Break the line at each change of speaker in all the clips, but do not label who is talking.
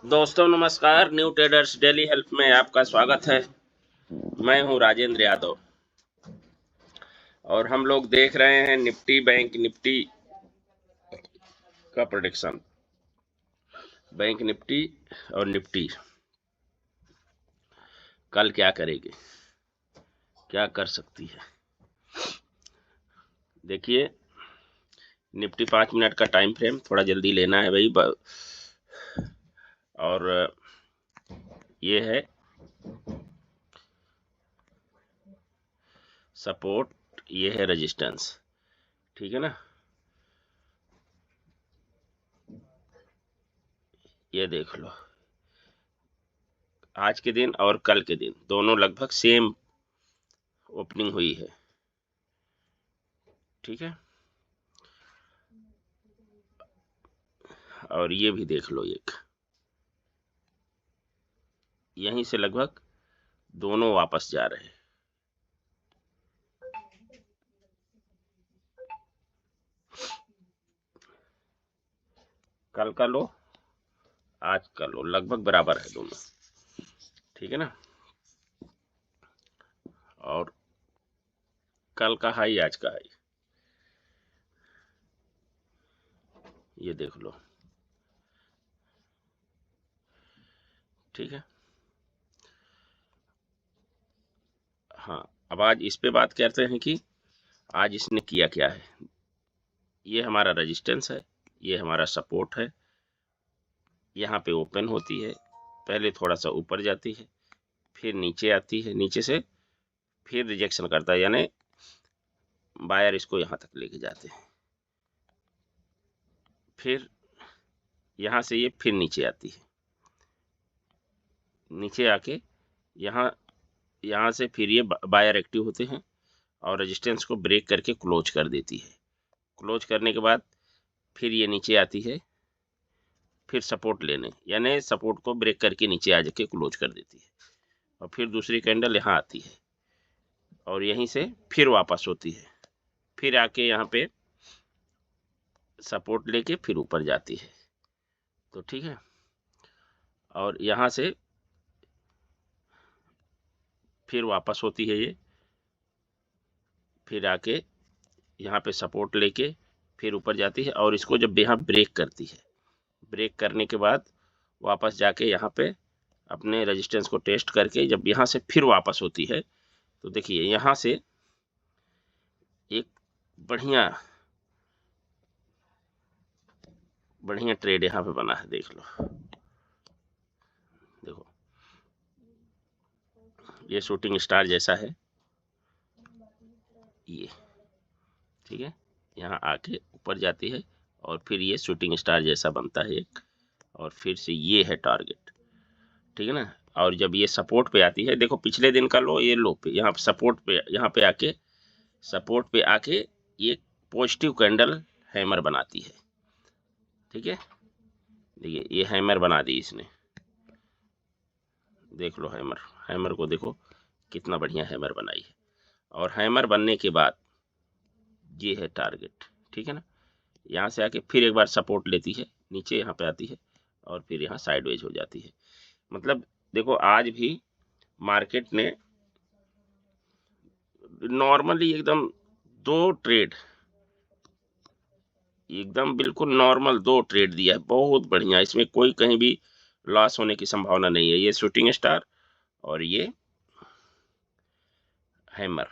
दोस्तों नमस्कार। New traders daily help में आपका स्वागत है। मैं हूं राजेंद्र यादव और हम लोग देख रहे हैं निफ्टी बैंक निफ्टी का प्रेडिक्शन। बैंक निफ्टी और निफ्टी कल क्या करेगी, क्या कर सकती है। देखिए, निफ्टी 5 मिनट का टाइम फ्रेम थोड़ा जल्दी लेना है भाई। और ये है सपोर्ट, ये है रेजिस्टेंस, ठीक है ना। ये देख लो, आज के दिन और कल के दिन दोनों लगभग सेम ओपनिंग हुई है, ठीक है। और ये भी देख लो, एक यहीं से लगभग दोनों वापस जा रहे हैं। कल का लो, आज का लो लगभग बराबर है दोनों, ठीक है ना। और कल का हाई आज का हाई, ये देख लो, ठीक है। हाँ, अब आज इस पे बात करते हैं कि आज इसने किया क्या है। ये हमारा रेजिस्टेंस है, ये हमारा सपोर्ट है। यहाँ पे ओपन होती है, पहले थोड़ा सा ऊपर जाती है, फिर नीचे आती है, नीचे से फिर रिजेक्शन करता है, यानी बायर इसको यहाँ तक लेके जाते हैं। फिर यहाँ से ये फिर नीचे आती है, नीचे आके यहाँ से फिर ये बायर एक्टिव होते हैं और रेजिस्टेंस को ब्रेक करके क्लोज कर देती है। क्लोज करने के बाद फिर ये नीचे आती है, फिर सपोर्ट लेने, यानी सपोर्ट को ब्रेक करके नीचे आ जाके क्लोज कर देती है। और फिर दूसरी कैंडल यहाँ आती है और यहीं से फिर वापस होती है, फिर आके यहाँ पे सपोर्ट लेके फिर ऊपर जाती है, तो ठीक है। और यहाँ से फिर वापस होती है ये, फिर आके यहाँ पे सपोर्ट लेके फिर ऊपर जाती है। और इसको जब यहाँ ब्रेक करती है, ब्रेक करने के बाद वापस जाके यहाँ पे अपने रेजिस्टेंस को टेस्ट करके जब यहाँ से फिर वापस होती है, तो देखिए यहाँ से एक बढ़िया बढ़िया ट्रेड यहाँ पे बना है, देख लो। देखो, ये शूटिंग स्टार जैसा है ये, ठीक है। यहाँ आके ऊपर जाती है और फिर ये शूटिंग स्टार जैसा बनता है एक, और फिर से ये है टारगेट, ठीक है ना। और जब ये सपोर्ट पे आती है, देखो पिछले दिन का लो, ये लो पे यहाँ सपोर्ट पे, यहाँ पे आके सपोर्ट पे आके ये पॉजिटिव कैंडल हैमर बनाती है, ठीक है। देखिए ये हैमर बना दी इसने, देख लो हैमर, हैमर को देखो कितना बढ़िया हैमर बनाई है। और हैमर बनने के बाद ये है टारगेट, ठीक है ना। यहाँ से आके फिर एक बार सपोर्ट लेती है, नीचे यहाँ पे आती है और फिर यहाँ साइडवेज हो जाती है। मतलब देखो, आज भी मार्केट ने नॉर्मली एकदम दो ट्रेड, एकदम बिल्कुल नॉर्मल दो ट्रेड दिया है, बहुत बढ़िया। इसमें कोई कहीं भी लॉस होने की संभावना नहीं है। ये शूटिंग स्टार और ये हैमर,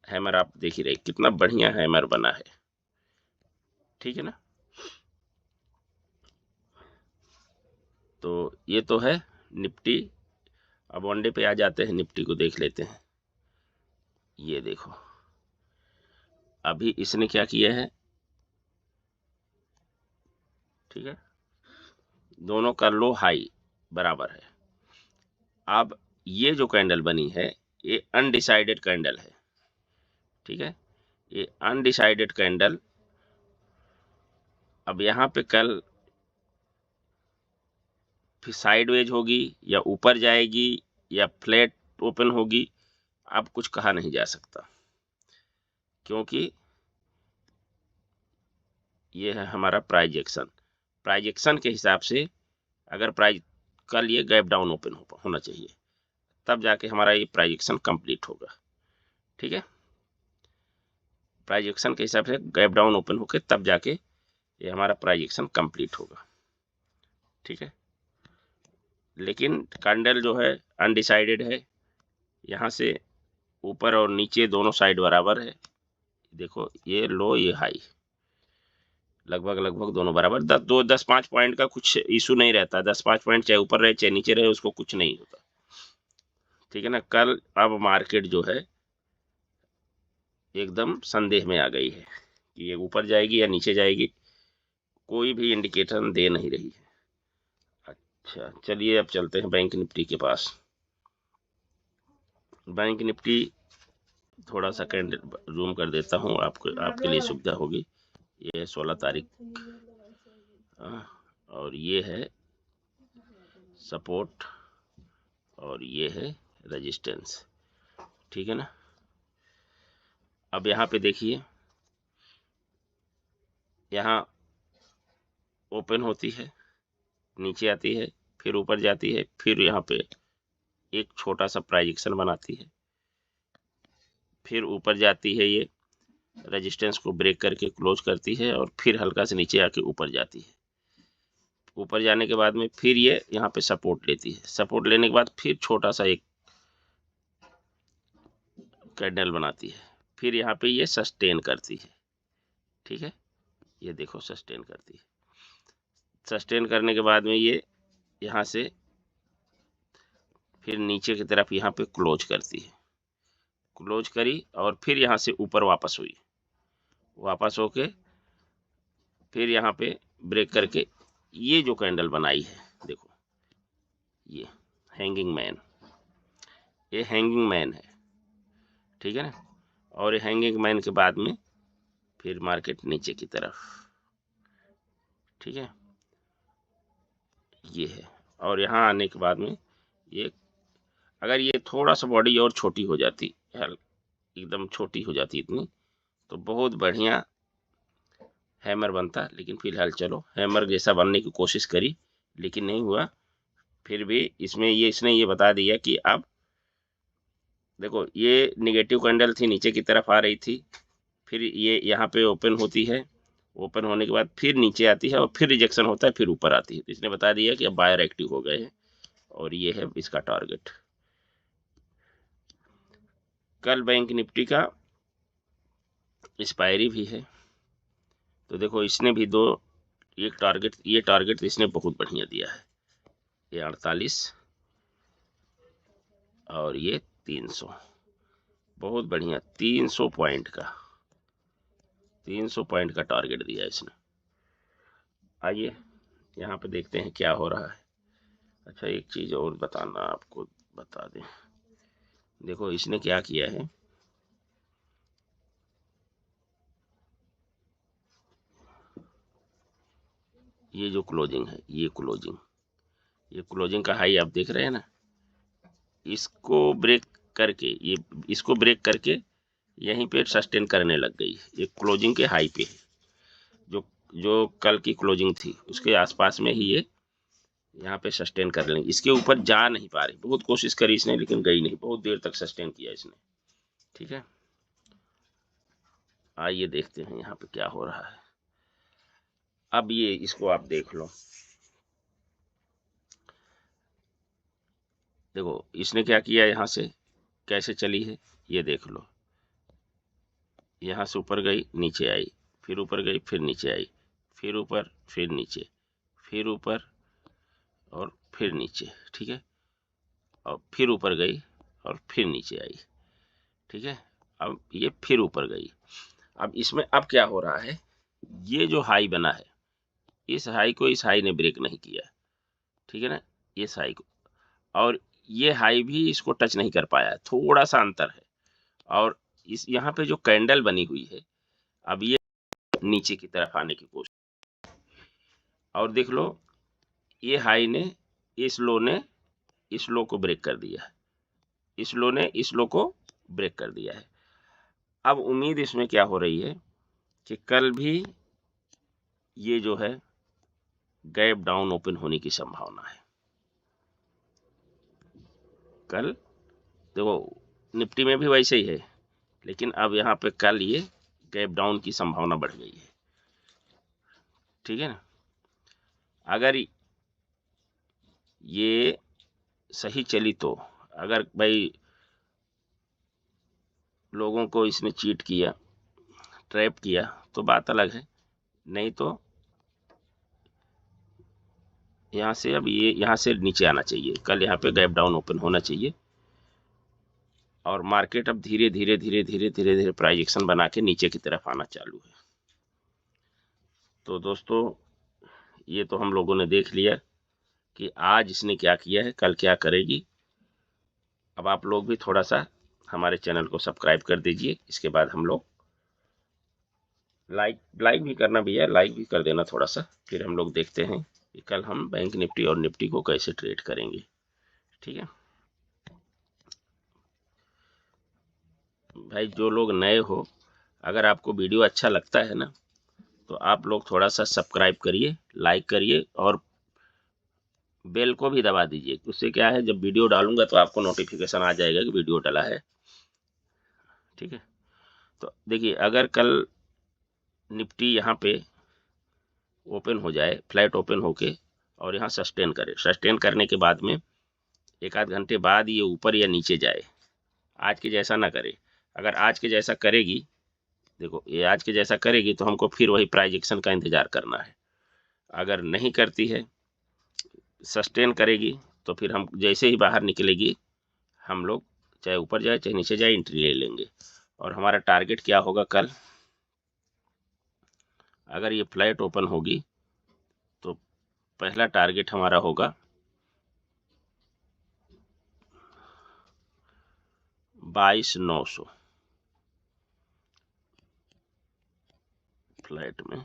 हैमर आप देख ही रहे कितना बढ़िया हैमर बना है, ठीक है ना। तो ये तो है निफ्टी। अब वनडे पे आ जाते हैं, निफ्टी को देख लेते हैं। ये देखो, अभी इसने क्या किया है, ठीक है। दोनों का लो हाई बराबर है। अब ये जो कैंडल बनी है, ये अनडिसाइडेड कैंडल है, ठीक है। ये अनडिसाइडेड कैंडल अब यहाँ पे कल फिर साइडवेज होगी या ऊपर जाएगी या फ्लैट ओपन होगी, अब कुछ कहा नहीं जा सकता, क्योंकि ये है हमारा प्राइजेक्शन। प्राइजेक्शन के हिसाब से अगर प्राइस कल ये गैप डाउन ओपन होना चाहिए, तब जाके हमारा ये प्राइस एक्शन कंप्लीट होगा। ठीक है, प्राइस एक्शन के हिसाब से गैप डाउन ओपन होके तब जाके ये हमारा प्राइस एक्शन कंप्लीट होगा। ठीक है, लेकिन कैंडल जो है अनडिसाइडेड है, यहाँ से ऊपर और नीचे दोनों साइड बराबर है। देखो ये लो ये हाई, लगभग दोनों बराबर। 10-5 पॉइंट का कुछ इशू नहीं रहता, 10-5 पॉइंट चाहे ऊपर रहे चाहे नीचे रहे, उसको कुछ नहीं होता। ठीक है ना। कल अब मार्केट जो है एकदम संदेह में आ गई है कि ये ऊपर जाएगी या नीचे जाएगी, कोई भी इंडिकेटर दे नहीं रही है। अच्छा चलिए अब चलते हैं बैंक निफ्टी के पास। बैंक निफ्टी थोड़ा सा कैंडल जूम कर देता हूँ आपके लिए सुविधा होगी। ये है 16 तारीख और ये है सपोर्ट और ये है रेजिस्टेंस। ठीक है ना। अब यहाँ पे देखिए, यहाँ ओपन होती है, नीचे आती है, फिर ऊपर जाती है, फिर यहाँ पे एक छोटा सा प्राइस एक्शन बनाती है, फिर ऊपर जाती है, ये रेजिस्टेंस को ब्रेक करके क्लोज करती है और फिर हल्का से नीचे आके ऊपर जाती है। ऊपर जाने के बाद में फिर ये यहाँ पे सपोर्ट लेती है, सपोर्ट लेने के बाद फिर छोटा सा एक कैंडल बनाती है, फिर यहाँ पे ये सस्टेन करती है। ठीक है, ये देखो सस्टेन करती है। सस्टेन करने के बाद में ये यहाँ से फिर नीचे की तरफ यहाँ पे क्लोज करती है, क्लोज करी और फिर यहाँ से ऊपर वापस हुई, वापस होके फिर यहाँ पे ब्रेक करके ये जो कैंडल बनाई है, देखो ये हैंगिंग मैन, ये हैंगिंग मैन है। ठीक है ना। और ये हैंगिंग मैन के बाद में फिर मार्केट नीचे की तरफ। ठीक है, ये है। और यहाँ आने के बाद में ये अगर ये थोड़ा सा बॉडी और छोटी हो जाती, एकदम छोटी हो जाती इतनी, तो बहुत बढ़िया हैमर बनता। लेकिन फिलहाल चलो हैमर जैसा बनने की कोशिश करी लेकिन नहीं हुआ। फिर भी इसमें ये इसने ये बता दिया कि अब देखो ये निगेटिव कैंडल थी, नीचे की तरफ आ रही थी, फिर ये यहाँ पे ओपन होती है, ओपन होने के बाद फिर नीचे आती है और फिर रिजेक्शन होता है, फिर ऊपर आती है। तो इसने बता दिया कि अब बायर एक्टिव हो गए हैं और ये है इसका टारगेट। कल बैंक निफ्टी का एक्सपायरी भी है, तो देखो इसने भी ये टारगेट इसने बहुत बढ़िया दिया है, ये 48 और ये 300, बहुत बढ़िया 300 पॉइंट का टारगेट दिया इसने। आइए यहाँ पे देखते हैं क्या हो रहा है। अच्छा एक चीज़ और बताना आपको बता दें, देखो इसने क्या किया है, ये जो क्लोजिंग है, ये क्लोजिंग का हाई आप देख रहे हैं ना, इसको ब्रेक करके यहीं पे सस्टेन करने लग गई। ये क्लोजिंग के हाई पे जो कल की क्लोजिंग थी उसके आसपास में ही ये यहाँ पे सस्टेन कर लेंगे। इसके ऊपर जा नहीं पा रही, बहुत कोशिश करी इसने लेकिन गई नहीं, बहुत देर तक सस्टेन किया इसने। ठीक है, आइए देखते हैं यहाँ पे क्या हो रहा है। अब ये इसको आप देख लो, देखो इसने क्या किया, यहाँ से कैसे चली है ये देख लो। यहाँ से ऊपर गई, नीचे आई, फिर ऊपर गई, फिर नीचे आई, फिर ऊपर, फिर नीचे, फिर ऊपर और फिर नीचे। ठीक है, और फिर ऊपर गई और फिर नीचे आई। ठीक है, अब ये फिर ऊपर गई। अब इसमें अब क्या हो रहा है, ये जो हाई बना है, इस हाई ने ब्रेक नहीं किया। ठीक है ना, इस हाई को, और ये हाई भी इसको टच नहीं कर पाया, थोड़ा सा अंतर है। और इस यहाँ पे जो कैंडल बनी हुई है, अब ये नीचे की तरफ आने की कोशिश, और देख लो ये हाई ने इस लो को ब्रेक कर दिया है, इस लो ने इस लो को ब्रेक कर दिया है। अब उम्मीद इसमें क्या हो रही है कि कल भी ये जो है गैप डाउन ओपन होने की संभावना है। कल देखो निफ्टी में भी वैसे ही है, लेकिन अब यहाँ पे कल ये गैप डाउन की संभावना बढ़ गई है। ठीक है ना, अगर ये सही चली तो, अगर भाई लोगों को इसने चीट किया, ट्रैप किया, तो बात अलग है। नहीं तो यहाँ से अब ये यहाँ से नीचे आना चाहिए, कल यहाँ पे गैप डाउन ओपन होना चाहिए, और मार्केट अब धीरे धीरे धीरे धीरे धीरे धीरे प्राइस एक्शन बना के नीचे की तरफ आना चालू है। तो दोस्तों ये तो हम लोगों ने देख लिया कि आज इसने क्या किया है, कल क्या करेगी। अब आप लोग भी थोड़ा सा हमारे चैनल को सब्सक्राइब कर दीजिए। इसके बाद हम लोग लाइक भी करना भैया, लाइक भी कर देना थोड़ा सा। फिर हम लोग देखते हैं कि कल हम बैंक निफ्टी और निफ्टी को कैसे ट्रेड करेंगे। ठीक है भाई, जो लोग नए हो, अगर आपको वीडियो अच्छा लगता है ना, तो आप लोग थोड़ा सा सब्सक्राइब करिए, लाइक करिए और बेल को भी दबा दीजिए। उससे क्या है, जब वीडियो डालूंगा तो आपको नोटिफिकेशन आ जाएगा कि वीडियो डाला है। ठीक है, तो देखिए अगर कल निफ्टी यहाँ पे ओपन हो जाए, फ्लैट ओपन होके, और यहाँ सस्टेन करे, सस्टेन करने के बाद में एक आध घंटे बाद ये ऊपर या नीचे जाए, आज के जैसा ना करे। अगर आज के जैसा करेगी, देखो ये आज के जैसा करेगी तो हमको फिर वही प्राइस एक्शन का इंतजार करना है। अगर नहीं करती है, सस्टेन करेगी, तो फिर हम जैसे ही बाहर निकलेगी, हम लोग चाहे ऊपर जाए चाहे नीचे जाए एंट्री ले लेंगे। और हमारा टारगेट क्या होगा कल, अगर ये फ्लैट ओपन होगी तो पहला टारगेट हमारा होगा 22,900, फ्लैट में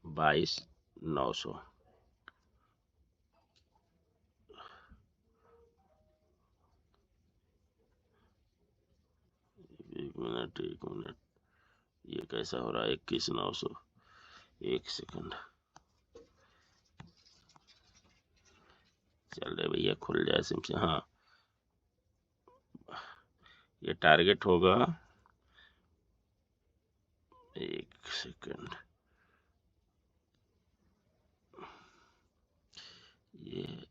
22,900। एक मिनट, ये कैसा हो रहा है, 21,900, एक सेकंड, चल रहे भैया, खुल जाए सिम से। हाँ, ये टारगेट होगा, एक सेकंड, ये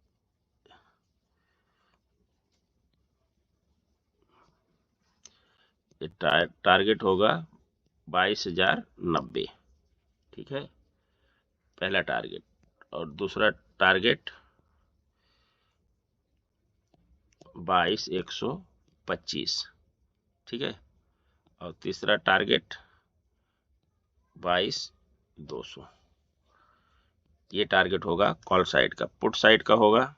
टारगेट होगा 22,090। ठीक है, पहला टारगेट। और दूसरा टारगेट 22,125। ठीक है, और तीसरा टारगेट 22,200। ये टारगेट होगा कॉल साइड का। पुट साइड का होगा,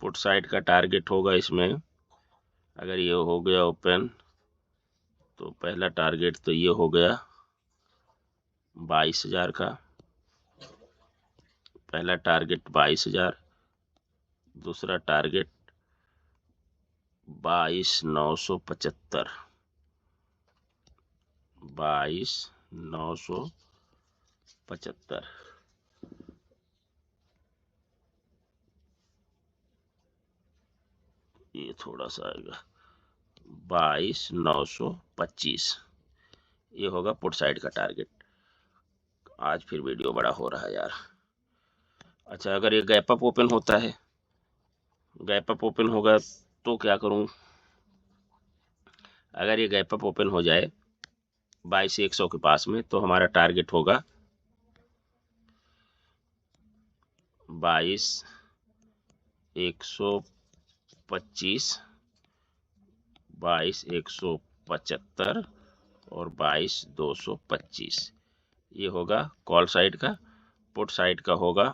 पुट साइड का टारगेट होगा इसमें, अगर ये हो गया ओपन, तो पहला टारगेट तो ये हो गया 22,000 का, पहला टारगेट 22,000, दूसरा टारगेट 22,975, 22,975। ये थोड़ा सा आएगा 22,925। ये होगा पुट साइड का टारगेट। आज फिर वीडियो बड़ा हो रहा है यार। अच्छा, अगर ये गैप अप ओपन होता है, गैप अप ओपन होगा तो क्या करूं, अगर ये गैप अप ओपन हो जाए 22,100 के पास में, तो हमारा टारगेट होगा 22,125, 22,175 और 22,225। ये होगा कॉल साइड का। पुट साइड का होगा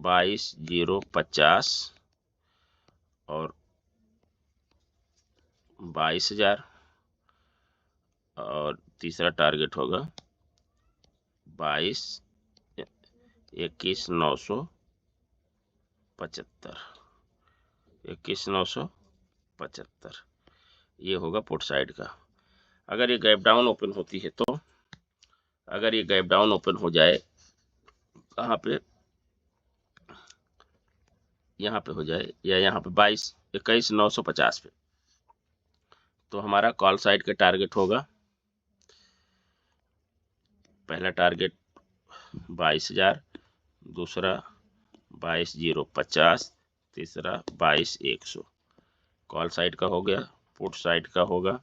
22,050 और 22,000, और तीसरा टारगेट होगा 21,975, 21,975। ये होगा पुट साइड का। अगर ये गैप डाउन ओपन होती है तो अगर ये गैप डाउन ओपन हो जाए कहाँ पे, यहाँ पे हो जाए या यहाँ पे 22,21,950 पे, तो हमारा कॉल साइड का टारगेट होगा, पहला टारगेट 22,000, दूसरा 22,050, तीसरा 22,100 कॉल साइड का हो गया। पुट साइड का होगा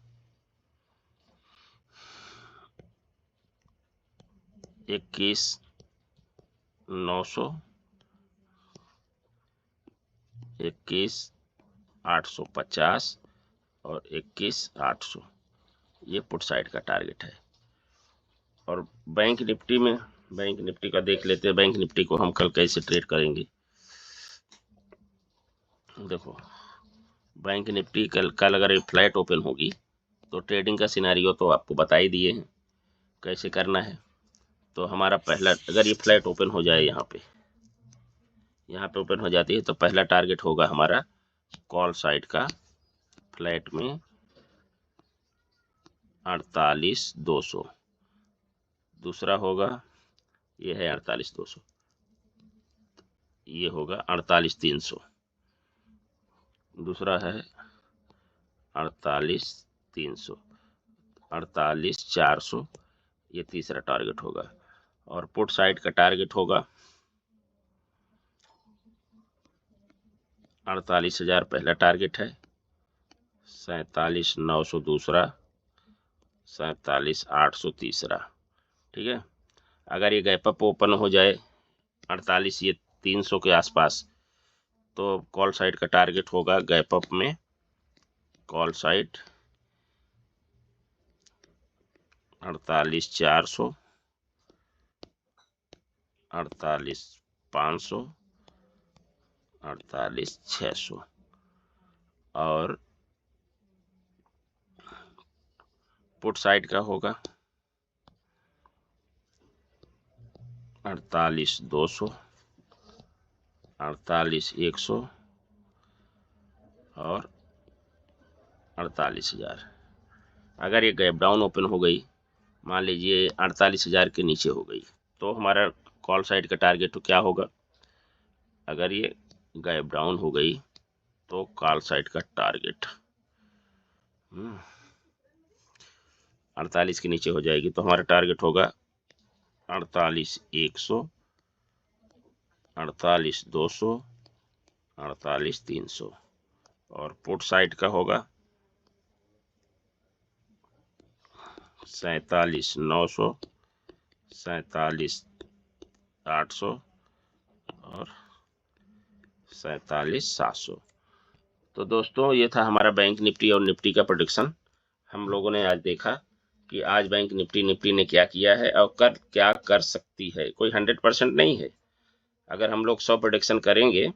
21,900, 21,850 और 21,800, ये पुट साइड का टारगेट है। और बैंक निफ्टी में, बैंक निफ्टी का देख लेते हैं, बैंक निफ्टी को हम कल कैसे ट्रेड करेंगे। देखो बैंक निफ्टी कल अगर ये फ्लैट ओपन होगी तो ट्रेडिंग का सिनेरियो तो आपको बता ही दिए हैं कैसे करना है। तो हमारा पहला, अगर ये फ्लैट ओपन हो जाए यहाँ पे ओपन हो जाती है तो पहला टारगेट होगा हमारा कॉल साइड का फ्लैट में 48,200, दूसरा होगा ये है 48,200, ये होगा 48,300, दूसरा है 48,300, 48,400, ये तीसरा टारगेट होगा। और पुट साइड का टारगेट होगा 48,000 पहला टारगेट है, 47,900 दूसरा, 47,800 तीसरा। ठीक है, अगर ये गैप अप ओपन हो जाए 48,300 के आसपास तो कॉल साइड का टारगेट होगा गैप अप में, कॉल साइड 48,400, 48,500, 48,600 और पुट साइड का होगा 48,200, 48,100 और 48,000। अगर ये गैप डाउन ओपन हो गई, मान लीजिए 48,000 के नीचे हो गई, तो हमारा कॉल साइड का टारगेट तो क्या होगा। अगर ये गैप डाउन हो गई तो कॉल साइड का टारगेट 48 के नीचे हो जाएगी तो हमारा टारगेट होगा 48,100, 48,200, 48,300 और पुट साइड का होगा 47,900, 47,800 और 47,700। तो दोस्तों ये था हमारा बैंक निफ्टी और निफ्टी का प्रेडिक्शन। हम लोगों ने आज देखा कि आज बैंक निफ्टी ने क्या किया है और क्या कर सकती है। कोई 100% नहीं है। अगर हम लोग 100 प्रेडिक्शन करेंगे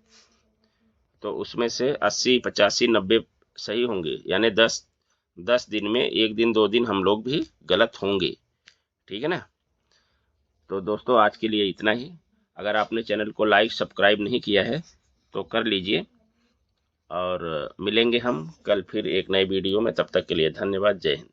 तो उसमें से 80, 85, 90 सही होंगे, यानी 10 दिन में 1 दिन 2 दिन हम लोग भी गलत होंगे। ठीक है ना। तो दोस्तों आज के लिए इतना ही। अगर आपने चैनल को लाइक सब्सक्राइब नहीं किया है तो कर लीजिए और मिलेंगे हम कल फिर एक नए वीडियो में। तब तक के लिए धन्यवाद। जय हिंद।